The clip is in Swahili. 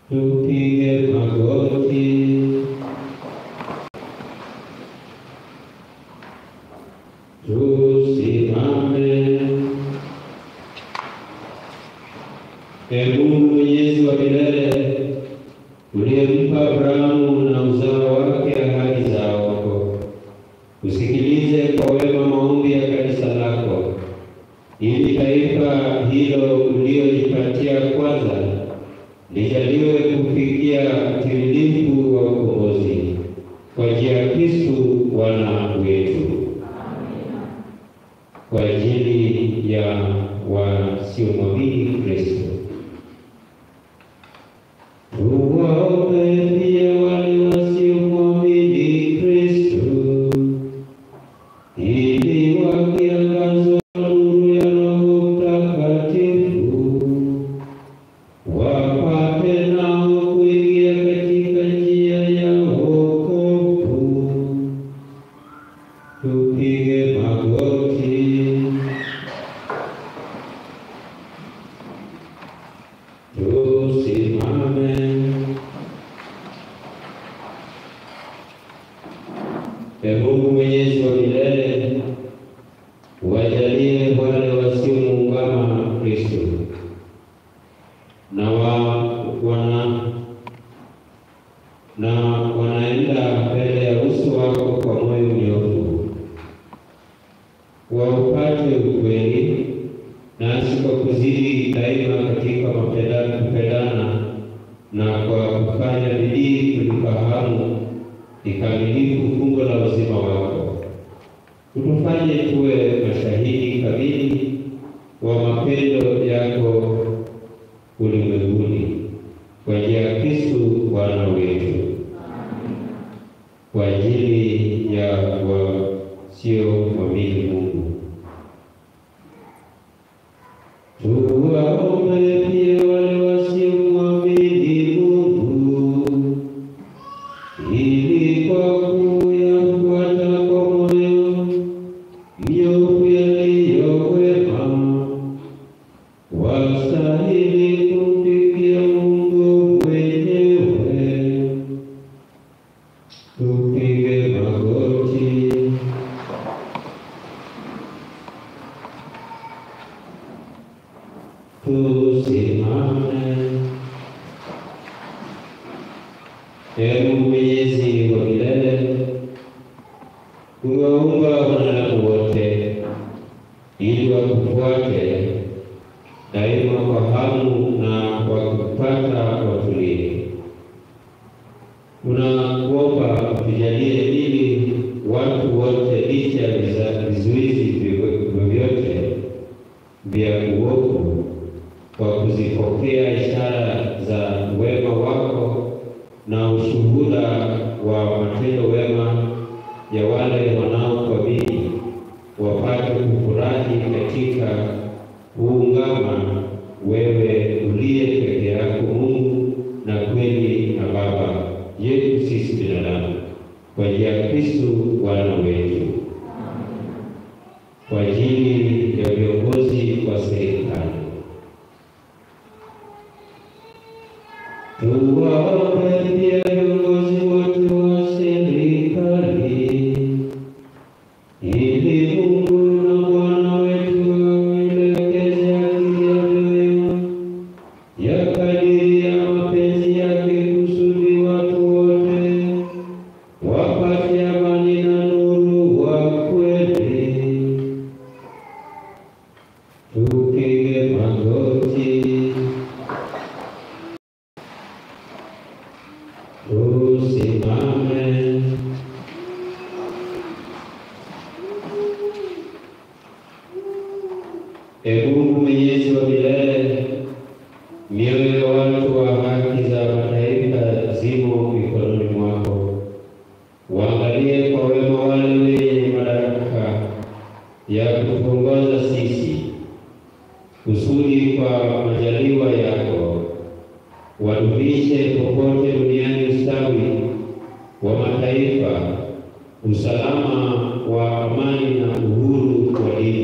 Tupige magoti. Tusimame. Ee Mungu Mwenyezi wa milele, uliyempa Abrahamu na uzao wake ahadi zako, usikilize kwa wema maombi ya kanisa lako, ili taifa hilo uliyojipatia kwanza lijaliwe kufikia utimilifu wa ukombozi kwa njia ya Kristo Bwana wetu. Kwa ajili ya wasiomwamini Kristo, tuwaombe pia wale wasiomwamini Kristo, ili wakiangazwa na nuru ya Roho Mtakatifu wapate nao kuingia katika njia ya wokovu. Tupige magoti. Tusimame. Ee Mungu Mwenyezi wa milele, wajalie wale wasiomuungama Kristo na wanaenda mbele ya uso wako kwa moyo mnyofu, waupate ukweli, nasi kwa kuzidi daima katika kupendana na kwa kufanya bidii kulifahamu kikamilifu fungo la uzima wako, utufanye tuwe mashahidi kamili wa mapendo yako ulimwenguni kwa njia ya Kristo Bwana wetu. Kwa ajili ya wasiomwamini Mungu, tuwaombe pia wale wasiomwamini Mungu, ili kwa kuyafuata kwa moyo mnyofu yaliyo wema wastahili kumfikia Mungu mwenyewe. Tupige magoti. Tusimame. Ee Mungu Mwenyezi wa milele, umewaumba wanadamu wote ili wakufuate daima kwa hamu na kwa kupata watulie. Tunakuomba utujalie ili watu wote, licha ya vizuizi vyovyote vya uovu, kwa kuzipokea ishara za wema wako na ushuhuda wa matendo wema ya wale wanaokuamini, wapate kufurahi katika kuungama wewe uliye peke yako Mungu na kweli na Baba yetu sisi binadamu, kwa njia ya Kristo Bwana wetu. Kwa ajili ya viongozi wa serikali, tuwaombe pia viongozi wote wa serikali, ili Mungu na Bwana wetu waelekeze akili ya wema ya kadiri ya mapenzi yake, kusudi watu wote wapate amani na nuru wa kweli. Tupige magoti. Tusimame. Ee Mungu Mwenyezi wa milele, mioyo ya watu wa haki za mataifa zimo mikononi mwako. Waangalie kwa wema wale wenye madaraka ya kutuongoza sisi, kusudi kwa majaliwa yako wadumishe popote duniani ustawi wa mataifa, usalama wa amani na uhuru wa dini.